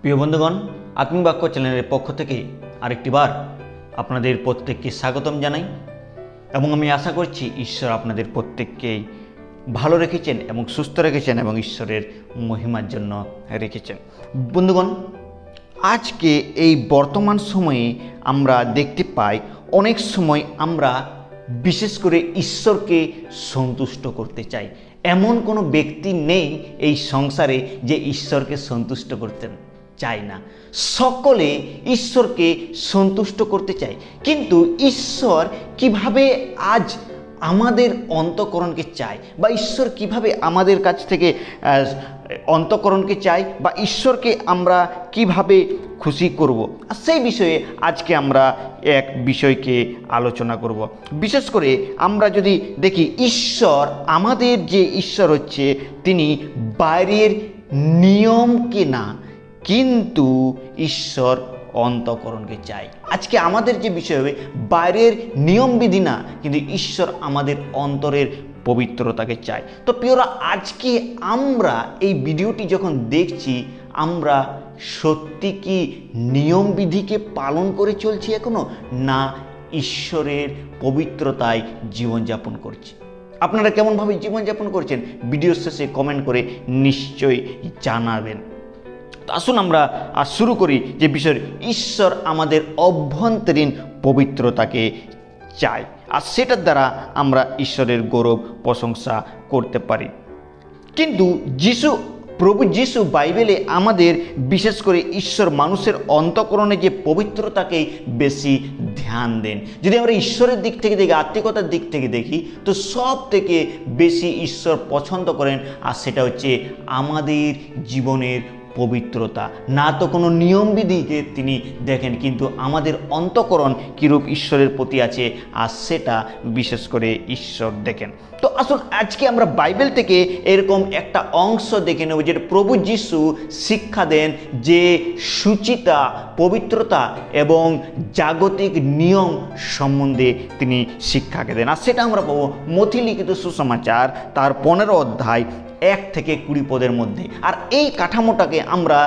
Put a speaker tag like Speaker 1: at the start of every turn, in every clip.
Speaker 1: প্রিয় বন্ধুগণ, আত্মিক বাক্য চ্যানেলের পক্ষ থেকে আরেকটি বার আপনাদের প্রত্যেককে স্বাগতম জানাই এবং আমি আশা করছি ঈশ্বর আপনাদের প্রত্যেককেই ভালো রেখেছেন এবং সুস্থ রেখেছেন এবং ঈশ্বরের মহিমার জন্য রেখেছেন। বন্ধুগণ, আজকে এই বর্তমান সময়ে আমরা দেখতে পাই অনেক সময় আমরা বিশেষ করে ঈশ্বরকে সন্তুষ্ট করতে চাই। এমন কোনো ব্যক্তি নেই এই সংসারে যে ঈশ্বরকে সন্তুষ্ট করতেন চাই না। সকলে ঈশ্বরকে সন্তুষ্ট করতে চায়, কিন্তু ঈশ্বর কিভাবে আজ আমাদের অন্তঃকরণকে চায় বা ঈশ্বর কিভাবে আমাদের কাছ থেকে অন্তঃকরণকে চায় বা ঈশ্বরকে আমরা কিভাবে খুশি করব, আর সেই বিষয়ে আজকে আমরা এক বিষয়কে আলোচনা করব। বিশেষ করে আমরা যদি দেখি, ঈশ্বর আমাদের যে ঈশ্বর হচ্ছে, তিনি বাইরের নিয়মকে না, কিন্তু ঈশ্বর অন্তঃকরণকে চায়। আজকে আমাদের যে বিষয় হবে বাইরের নিয়মবিধি না, কিন্তু ঈশ্বর আমাদের অন্তরের পবিত্রতাকে চায়। তো প্রিয়রা, আজকে আমরা এই ভিডিওটি যখন দেখছি, আমরা সত্যি কি নিয়মবিধিকে পালন করে চলছি এখনো, না ঈশ্বরের পবিত্রতায় জীবনযাপন করছি? আপনারা কেমনভাবে জীবনযাপন করছেন ভিডিওর শেষে কমেন্ট করে নিশ্চয়ই জানাবেন। আসুন আমরা শুরু করি যে বিষয়, ঈশ্বর আমাদের অভ্যন্তরীণ পবিত্রতাকে চায়, আর সেটার দ্বারা আমরা ঈশ্বরের গৌরব প্রশংসা করতে পারি। কিন্তু প্রভু যিশু বাইবেলে আমাদের বিশেষ করে ঈশ্বর মানুষের অন্তঃকরণে যে পবিত্রতাকেই বেশি ধ্যান দেন। যদি আমরা ঈশ্বরের দিক থেকে দেখি, আত্মিকতার দিক থেকে দেখি, তো সব থেকে বেশি ঈশ্বর পছন্দ করেন, আর সেটা হচ্ছে আমাদের জীবনের পবিত্রতা। না তো কোনো নিয়মবিধিকে তিনি দেখেন, কিন্তু আমাদের অন্তঃকরণ কীরূপ ঈশ্বরের প্রতি আছে, আর সেটা বিশেষ করে ঈশ্বর দেখেন। তো আসুন আজকে আমরা বাইবেল থেকে এরকম একটা অংশ দেখে নেব, যেটা প্রভু যিশু শিক্ষা দেন, যে সুচিতা, পবিত্রতা এবং জাগতিক নিয়ম সম্বন্ধে তিনি শিক্ষাকে দেন। আর সেটা আমরা পাবো মথি লিখিত সুসমাচার তার 15 অধ্যায় 1 থেকে 20 পদের মধ্যে। আর এই কাঠামোটাকে আমরা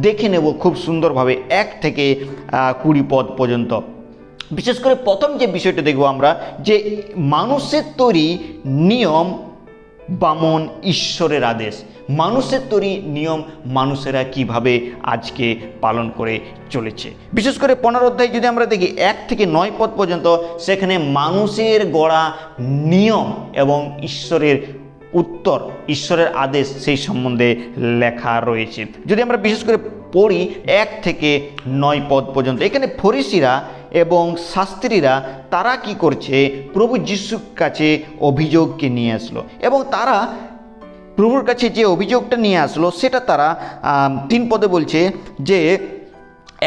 Speaker 1: দেখে নেব খুব সুন্দরভাবে 1 থেকে 20 পদ পর্যন্ত। বিশেষ করে প্রথম যে বিষয়টা দেখব আমরা, যে মানুষের তৈরি নিয়ম বামন ঈশ্বরের আদেশ। মানুষের তৈরি নিয়ম মানুষেরা কিভাবে আজকে পালন করে চলেছে। বিশেষ করে 15 অধ্যায় যদি আমরা দেখি 1 থেকে 9 পদ পর্যন্ত, সেখানে মানুষের গড়া নিয়ম এবং ঈশ্বরের উত্তর, ঈশ্বরের আদেশ, সেই সম্বন্ধে লেখা রয়েছে। যদি আমরা বিশেষ করে পড়ি 1 থেকে 9 পদ পর্যন্ত, এখানে ফরিসিরা এবং শাস্ত্রীরা তারা কি করছে, প্রভু যিশুর কাছে অভিযোগকে নিয়ে আসলো, এবং তারা প্রভুর কাছে যে অভিযোগটা নিয়ে আসলো সেটা তারা 3 পদে বলছে, যে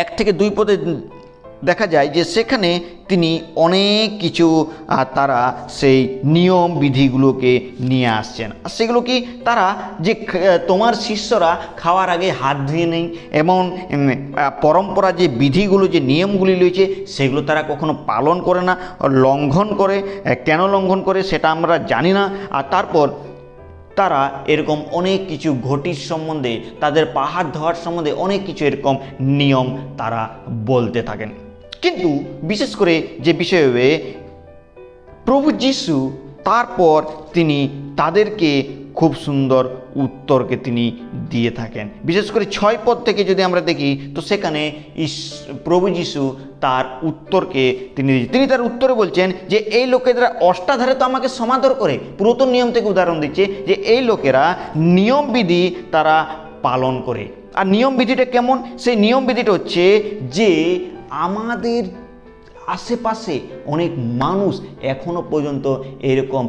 Speaker 1: 1 থেকে 2 পদে দেখা যায় যে সেখানে তিনি অনেক কিছু তারা সেই নিয়ম বিধিগুলোকে নিয়ে আসছেন। আর সেগুলো কি, তারা যে তোমার শিষ্যরা খাওয়ার আগে হাত ধুয়ে নেই, এবং পরম্পরা যে বিধিগুলো, যে নিয়মগুলি রয়েছে, সেগুলো তারা কখনো পালন করে না, লঙ্ঘন করে। কেন লঙ্ঘন করে সেটা আমরা জানি না। আর তারপর তারা এরকম অনেক কিছু ঘটির সম্বন্ধে, তাদের পাহাড় ধোয়ার সম্বন্ধে অনেক কিছু এরকম নিয়ম তারা বলতে থাকেন। কিন্তু বিশেষ করে যে বিষয় হবে, প্রভু যিশু তারপর তিনি তাদেরকে খুব সুন্দর উত্তরকে তিনি দিয়ে থাকেন। বিশেষ করে 6 পদ থেকে যদি আমরা দেখি, তো সেখানে প্রভু যিশু তার উত্তরকে তিনি তার উত্তরে বলছেন যে এই লোকেরা অষ্টাধারে তো আমাকে সমাদর করে। পুরাতন নিয়ম থেকে উদাহরণ দিচ্ছে যে এই লোকেরা নিয়মবিধি তারা পালন করে। আর নিয়মবিধিটা কেমন? সেই নিয়মবিধিটা হচ্ছে যে আমাদের আশেপাশে অনেক মানুষ এখনো পর্যন্ত এরকম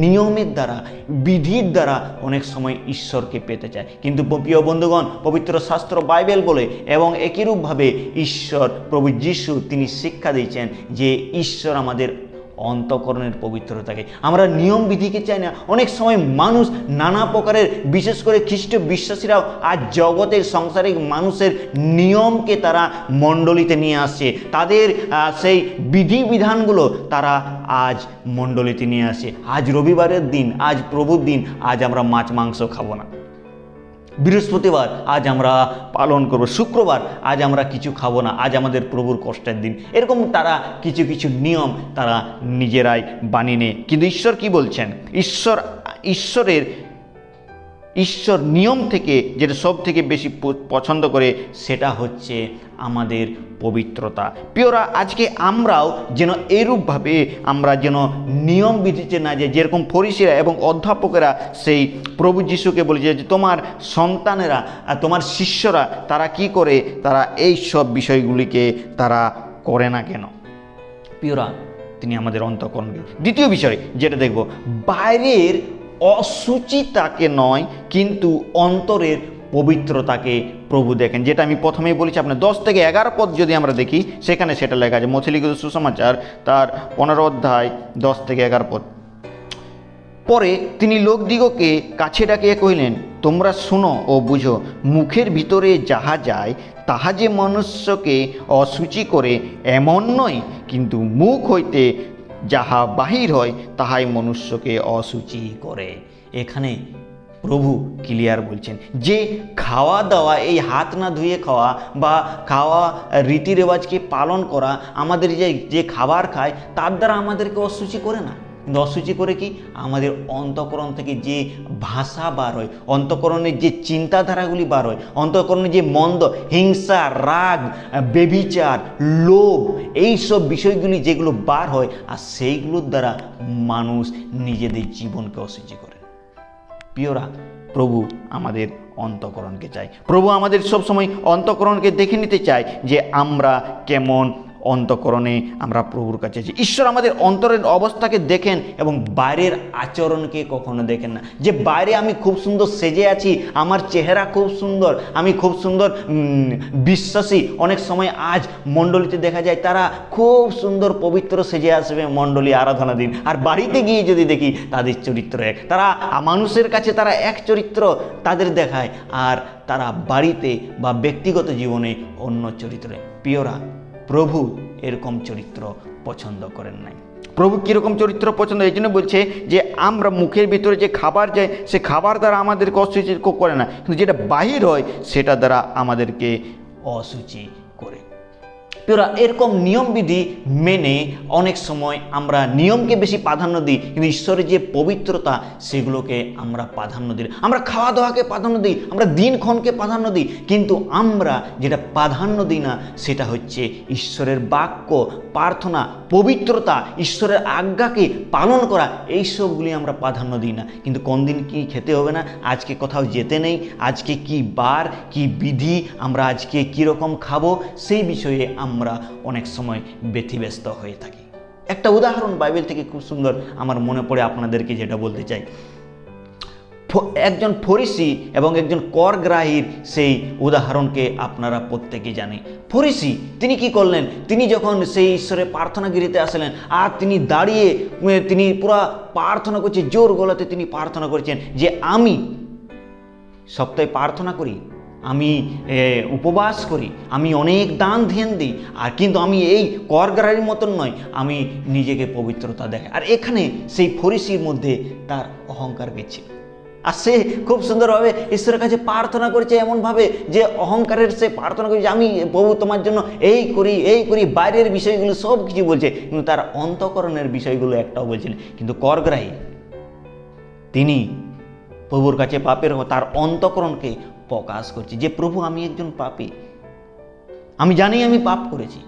Speaker 1: নিয়মের দ্বারা, বিধির দ্বারা অনেক সময় ঈশ্বরকে পেতে চায়। কিন্তু প্রিয় বন্ধুগণ, পবিত্র শাস্ত্র বাইবেল বলে, এবং একইরূপভাবে ঈশ্বর প্রভু যিশু তিনি শিক্ষা দিয়েছেন যে ঈশ্বর আমাদের অন্তঃকরণের পবিত্রতাকে, আমরা নিয়ম বিধিকে চাই না। অনেক সময় মানুষ নানা প্রকারের, বিশেষ করে খ্রিস্ট বিশ্বাসীরাও আজ জগতের সাংসারিক মানুষের নিয়মকে তারা মণ্ডলীতে নিয়ে আসছে। তাদের সেই বিধিবিধানগুলো তারা আজ মণ্ডলীতে নিয়ে আসে। আজ রবিবারের দিন, আজ প্রভুর দিন, আজ আমরা মাছ মাংস খাবো না। বৃহস্পতিবার আজ আমরা পালন করব, শুক্রবার আজ আমরা কিছু খাবো না, আজ আমাদের প্রভুর কষ্টের দিন। এরকম তারা কিছু কিছু নিয়ম তারা নিজেরাই বানিয়ে নেয়। কিন্তু ঈশ্বর কি বলছেন? ঈশ্বর নিয়ম থেকে যেটা সব থেকে বেশি পছন্দ করে সেটা হচ্ছে আমাদের পবিত্রতা। প্রিয়রা, আজকে আমরাও যেন এরূপভাবে আমরা যেন নিয়ম বিধিতে না যাই, যেরকম ফরিসিরা এবং অধ্যাপকেরা সেই প্রভু যিশুকে বলেছে যে তোমার সন্তানেরা, তোমার শিষ্যরা তারা কি করে, তারা এই সব বিষয়গুলিকে তারা করে না কেন? প্রিয়রা, তিনি আমাদের অন্তঃকরণকে। দ্বিতীয় বিষয় যেটা দেখব, বাইরের অসুচিতাকে নয় কিন্তু অন্তরের পবিত্রতাকে প্রভু দেখেন। যেটা আমি প্রথমেই বলেছি, আপনার 10 থেকে 11 পদ যদি আমরা দেখি সেখানে সেটা লেখা আছে। মথিলিখিত সুসমাচার তার 15 অধ্যায় 10 থেকে 11 পদ। পরে তিনি লোকদিগকে কাছে ডাকিয়া কহিলেন, তোমরা শোনো ও বুঝো, মুখের ভিতরে যাহা যায় তাহা যে মনুষ্যকে অসুচি করে এমন নয়, কিন্তু মুখ হইতে যাহা বাহির হয় তাহাই মনুষ্যকে অসুচি করে। এখানে প্রভু ক্লিয়ার বলছেন যে খাওয়া দাওয়া, এই হাত না ধুয়ে খাওয়া বা খাওয়া রীতি রেওয়াজকে পালন করা, আমাদের যে খাবার খায় তার দ্বারা আমাদেরকে অসুচি করে না, কিন্তু অসুচি করে কি? আমাদের অন্তঃকরণ থেকে যে ভাষা বার হয়, অন্তঃকরণের যে চিন্তাধারাগুলি বার হয়, অন্তঃকরণের যে মন্দ, হিংসা, রাগ, ব্যভিচার, লোভ, এই সব বিষয়গুলি যেগুলো বার হয়, আর সেইগুলোর দ্বারা মানুষ নিজেদের জীবনকে অসুচি করে। প্রিয়রা, প্রভু আমাদের অন্তঃকরণকে চায়। প্রভু আমাদের সবসময় অন্তঃকরণকে দেখে নিতে চায় যে আমরা কেমন অন্তঃকরণে আমরা প্রভুর কাছে আছি। ঈশ্বর আমাদের অন্তরের অবস্থাকে দেখেন এবং বাইরের আচরণকে কখনো দেখেন না। যে বাইরে আমি খুব সুন্দর সেজে আছি, আমার চেহারা খুব সুন্দর, আমি খুব সুন্দর বিশ্বাসী। অনেক সময় আজ মণ্ডলীতে দেখা যায় তারা খুব সুন্দর পবিত্র সেজে আসবে মণ্ডলী আরাধনা দিন, আর বাড়িতে গিয়ে যদি দেখি তাদের চরিত্র এক, তারা মানুষের কাছে তারা এক চরিত্র তাদের দেখায়, আর তারা বাড়িতে বা ব্যক্তিগত জীবনে অন্য চরিত্রে। প্রিয়রা, প্রভু এরকম চরিত্র পছন্দ করেন নাই। প্রভু কীরকম চরিত্র পছন্দ? এই জন্য বলছে যে আমরা মুখের ভিতরে যে খাবার যায় সে খাবার দ্বারা আমাদেরকে অসুচি করে না, কিন্তু যেটা বাহির হয় সেটা দ্বারা আমাদেরকে অসুচি করে। প্রিয়রা, এরকম নিয়মবিধি মেনে অনেক সময় আমরা নিয়মকে বেশি প্রাধান্য দিই, কিন্তু ঈশ্বরের যে পবিত্রতা সেগুলোকে আমরা প্রাধান্য দিই। আমরা খাওয়া দাওয়াকে প্রাধান্য দিই, আমরা দিনক্ষণকে প্রাধান্য দিই, কিন্তু আমরা যেটা প্রাধান্য দিই না সেটা হচ্ছে ঈশ্বরের বাক্য, প্রার্থনা, পবিত্রতা, ঈশ্বরের আজ্ঞাকে পালন করা, এই সবগুলি আমরা প্রাধান্য দিই না। কিন্তু কোন দিন কি খেতে হবে না, আজকে কোথাও যেতে নেই, আজকে কি বার, কি বিধি, আমরা আজকে কীরকম খাবো, সেই বিষয়ে আমরা অনেক সময় ব্যতিব্যস্ত হয়ে থাকি। একটা উদাহরণ বাইবেল থেকে খুব সুন্দর আমার মনে পড়ে, আপনাদেরকে যেটা বলতে চাই। একজন ফরিসি এবং একজন করগ্রাহীর সেই উদাহরণকে আপনারা প্রত্যেকেই জানেন। ফরিসি তিনি কি করলেন? তিনি যখন সেই ঈশ্বরের প্রার্থনা গৃহে আসলেন, আর তিনি দাঁড়িয়ে তিনি পুরা প্রার্থনা করছেন, জোর গলাতে তিনি প্রার্থনা করছেন যে আমি সপ্তাহে প্রার্থনা করি, আমি উপবাস করি, আমি অনেক দান ধ্যান দিই, আর কিন্তু আমি এই করগ্রাহীর মতন নয়, আমি নিজেকে পবিত্রতা দেখাই। আর এখানে সেই ফরিসির মধ্যে তার অহংকার গেছে, আর সে খুব সুন্দরভাবে ঈশ্বরের কাছে প্রার্থনা করেছে, এমনভাবে যে অহংকারের সে প্রার্থনা করেছে, আমি প্রভু তোমার জন্য এই করি, বাইরের বিষয়গুলো সব কিছু বলছে, কিন্তু তার অন্তঃকরণের বিষয়গুলো একটাও বলছেন। কিন্তু করগ্রাহী তিনি প্রভুর কাছে পাপের তার অন্তঃকরণকে প্রকাশ করছে যে প্রভু আমি একজন পাপী, আমি জানি আমি পাপ করেছি,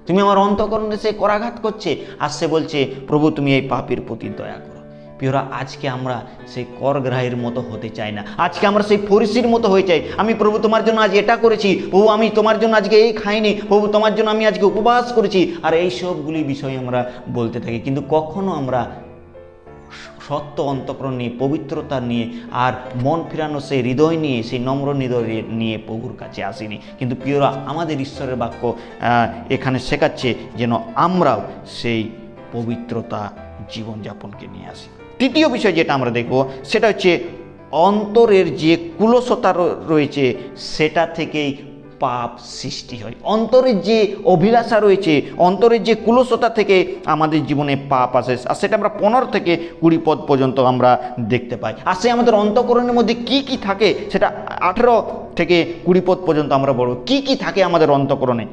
Speaker 1: তুমি আমার অন্তঃকরণে সে করাঘাত করছে, আর সে বলছে প্রভু তুমি এই পাপীর প্রতি দয়া করো। প্রিয়রা, আজকে আমরা সেই করগ্রাহীর মতো হতে চাই না, আজকে আমরা সেই ফরিসির মতো হয়ে চাই। আমি প্রভু তোমার জন্য আজ এটা করেছি, প্রভু আমি তোমার জন্য আজকে এই খাইনি, প্রভু তোমার জন্য আমি আজকে উপবাস করেছি, আর এই সবগুলি বিষয় আমরা বলতে থাকি, কিন্তু কখনো আমরা সত্য অন্তঃকরণ নিয়ে, পবিত্রতা নিয়ে, আর মন ফিরানো সেই হৃদয় নিয়ে, সেই নম্র হৃদয় নিয়ে প্রভুর কাছে আসিনি। কিন্তু প্রিয়রা, আমাদের ঈশ্বরের বাক্য এখানে শেখাচ্ছে যেন আমরাও সেই পবিত্রতা জীবনযাপনকে নিয়ে আসি। তৃতীয় বিষয় যেটা আমরা দেখব সেটা হচ্ছে অন্তরের যে কুলসতা রয়েছে সেটা থেকেই পাপ সৃষ্টি হয়। অন্তরের যে অভিলাষা রয়েছে, অন্তরের যে কুলসতা থেকে আমাদের জীবনে পাপ আসে, আর সেটা আমরা 15 থেকে 20 পদ পর্যন্ত আমরা দেখতে পাই। আর সে আমাদের অন্তঃকরণের মধ্যে কি কি থাকে সেটা 18 থেকে 20 পদ পর্যন্ত আমরা বলব কি কি থাকে আমাদের অন্তঃকরণে।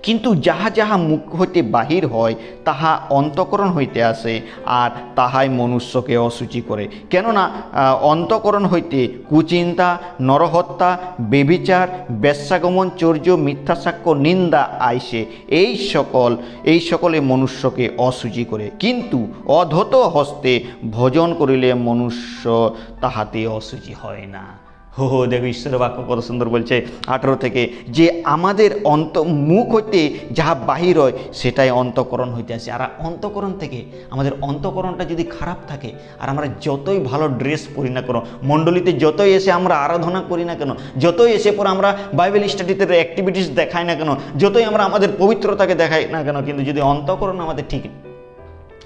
Speaker 1: কিন্তু যাহা যাহা মুখ হইতে বাহির হয় তাহা অন্তঃকরণ হইতে আসে, আর তাহাই মনুষ্যকে অশুচি করে। কেননা অন্তঃকরণ হইতে কুচিন্তা, নরহত্যা, বেবিচার, বেশ্যাগমন, চর্য, মিথ্যা সাক্ষ্য, নিন্দা আইসে। এই সকলে মনুষ্যকে অশুচি করে। কিন্তু অধত হস্তে ভোজন করিলে মনুষ্য তাহাতে অশুচি হয় না। দেখো ঈশ্বরের বাক্য কত সুন্দর বলছে 18 থেকে, যে আমাদের মুখ হইতে যাহা বাহির হয় সেটাই অন্তঃকরণ হইতে আসে। আর অন্তঃকরণ থেকে আমাদের অন্তঃকরণটা যদি খারাপ থাকে, আর আমরা যতই ভালো ড্রেস পরি না কেন, মণ্ডলীতে যতই এসে আমরা আরাধনা করি না কেন, যতই এসে পরে আমরা বাইবেল স্টাডিতে অ্যাক্টিভিটিস দেখাই না কেন, যতই আমরা আমাদের পবিত্রতাকে দেখাই না কেন, কিন্তু যদি অন্তঃকরণ আমাদের ঠিক,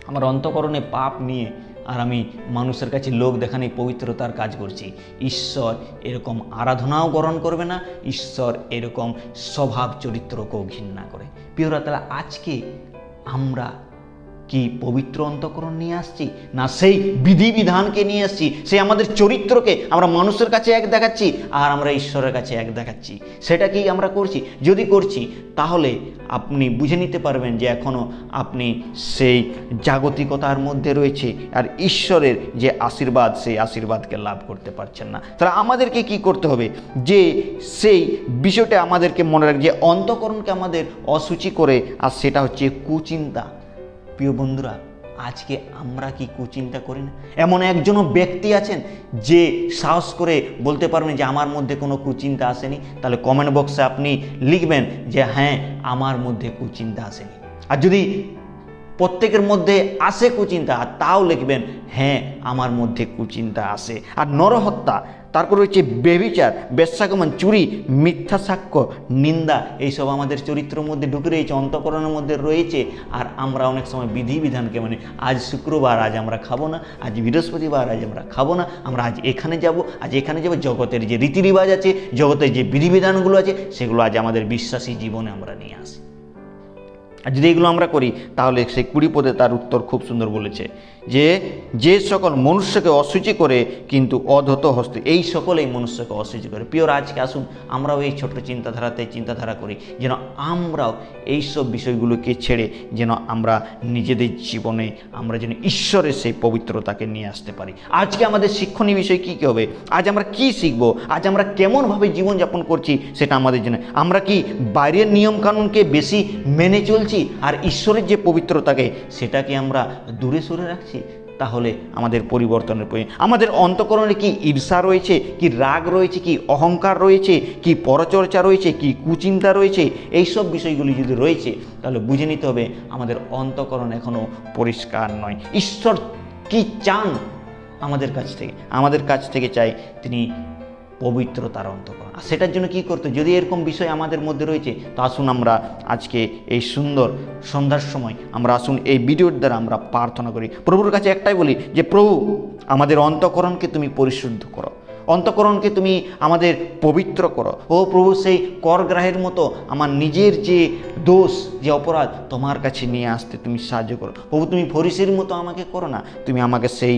Speaker 1: আমার অন্তঃকরণে পাপ নিয়ে আর আমি মানুষের কাছে লোক দেখানি পবিত্রতার কাজ করছি, ঈশ্বর এরকম আরাধনাও গ্রহণ করবে না, ঈশ্বর এরকম স্বভাব চরিত্রকেও ঘৃণা করে। প্রিয়রা, তাহলে আজকে আমরা কি পবিত্র অন্তঃকরণ নিয়ে আসছি, না সেই বিধিবিধানকে নিয়ে আসছি, সেই আমাদের চরিত্রকে আমরা মানুষের কাছে এক দেখাচ্ছি আর আমরা ঈশ্বরের কাছে এক দেখাচ্ছি? সেটা কি আমরা করছি? যদি করছি তাহলে আপনি বুঝে নিতে পারবেন যে এখনও আপনি সেই জাগতিকতার মধ্যে রয়েছে, আর ঈশ্বরের যে আশীর্বাদ সেই আশীর্বাদকে লাভ করতে পারছেন না। তাহলে আমাদেরকে কি করতে হবে, যে সেই বিষয়টা আমাদেরকে মনে রাখ, যে অন্তঃকরণকে আমাদের অশুচি করে, আর সেটা হচ্ছে কুচিন্তা। প্রিয় বন্ধুরা, আজকে আমরা কি কুচিন্তা করি না? এমন একজনও ব্যক্তি আছেন যে সাহস করে বলতে পারবেন যে আমার মধ্যে কোনো কুচিন্তা আসেনি? তাহলে কমেন্ট বক্সে আপনি লিখবেন যে হ্যাঁ, আমার মধ্যে কুচিন্তা আসেনি। আর যদি প্রত্যেকের মধ্যে আসে কুচিন্তা, আর তাও লিখবেন হ্যাঁ, আমার মধ্যে কুচিন্তা আসে। আর নরহত্যা, তারপর রয়েছে বেবিচার, বেশ্যাগমন, চুরি, মিথ্যা সাক্ষ্য, নিন্দা, এইসব আমাদের চরিত্রের মধ্যে ঢুকে রয়েছে, অন্তঃকরণের মধ্যে রয়েছে। আর আমরা অনেক সময় বিধিবিধানকে মানে আজ শুক্রবার, আজ আমরা খাবো না, আজ বৃহস্পতিবার, আজ আমরা খাবো না, আমরা আজ এখানে যাব, আজ এখানে যাব, জগতের যে রীতিরিবাজ আছে, জগতের যে বিধিবিধানগুলো আছে, সেগুলো আজ আমাদের বিশ্বাসী জীবনে আমরা নিয়ে আসি। আর যদি এগুলো আমরা করি তাহলে সেই 20 পদে তার উত্তর খুব সুন্দর বলেছে, যে সকল মনুষ্যকে অশুচি করে কিন্তু অধত হস্তে, এই সকলেই মনুষ্যকে অশুচি করে। প্রিয়, আজকে আসুন আমরাও এই ছোট্ট চিন্তাধারা করি, যেন আমরাও এইসব বিষয়গুলোকে ছেড়ে যেন আমরা নিজেদের জীবনে আমরা যেন ঈশ্বরের সেই পবিত্রতাকে নিয়ে আসতে পারি। আজকে আমাদের শিক্ষণীয় বিষয় কী কী হবে? আজ আমরা কি শিখবো? আজ আমরা কেমনভাবে জীবনযাপন করছি সেটা আমাদের জন্য। আমরা কি বাইরের নিয়মকানুনকে বেশি মেনে চলছি, আর ঈশ্বরের যে পবিত্রতাকে সেটাকে আমরা দূরে সরে রাখছি? তাহলে আমাদের পরিবর্তনের প্রয়োজন। আমাদের অন্তঃকরণে কি ঈর্ষা রয়েছে, কি রাগ রয়েছে, কি অহংকার রয়েছে, কি পরচর্চা রয়েছে, কি কুচিন্তা রয়েছে? এইসব বিষয়গুলি যদি রয়েছে তাহলে বুঝে নিতে হবে আমাদের অন্তঃকরণ এখনও পরিষ্কার নয়। ঈশ্বর কি চান আমাদের কাছ থেকে চাই তিনি পবিত্রতার অন্তঃকরণ। আর সেটার জন্য কি করতে, যদি এরকম বিষয় আমাদের মধ্যে রয়েছে, তো আসুন আমরা আজকে এই সুন্দর সন্ধ্যার সময় আমরা আসুন এই ভিডিওর দ্বারা আমরা প্রার্থনা করি। প্রভুর কাছে একটাই বলি যে প্রভু, আমাদের অন্তঃকরণকে তুমি পরিশুদ্ধ করো, অন্তঃকরণকে তুমি আমাদের পবিত্র করো। ও প্রভু, সেই করগ্রাহের মতো আমার নিজের যে দোষ, যে অপরাধ, তোমার কাছে নিয়ে আসতে তুমি সাহায্য করো। প্রভু, তুমি ফরিসির মতো আমাকে করো না, তুমি আমাকে সেই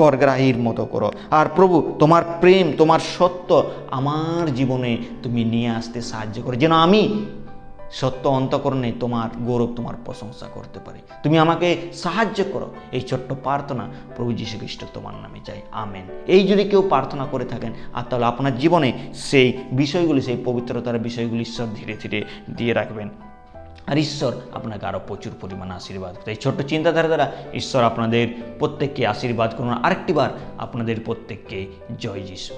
Speaker 1: করগ্রাহীর মতো করো। আর প্রভু, তোমার প্রেম, তোমার সত্য আমার জীবনে তুমি নিয়ে আসতে সাহায্য করো, যেন আমি সত্য অন্তঃকরণে তোমার গৌরব, তোমার প্রশংসা করতে পারি। তুমি আমাকে সাহায্য করো। এই ছোট্ট প্রার্থনা প্রভু যীশু খ্রিস্ট তোমার নামে চাই, আমেন। এই যদি কেউ প্রার্থনা করে থাকেন, আর তাহলে আপনার জীবনে সেই বিষয়গুলি, সেই পবিত্রতার বিষয়গুলি ঈশ্বর ধীরে ধীরে দিয়ে রাখবেন, আর ঈশ্বর আপনাকে আরও প্রচুর পরিমাণে আশীর্বাদ করে। এই ছোট্ট চিন্তাধারা দ্বারা ঈশ্বর আপনাদের প্রত্যেককে আশীর্বাদ করুন। আরেকটি বার আপনাদের প্রত্যেককে জয় যীশু।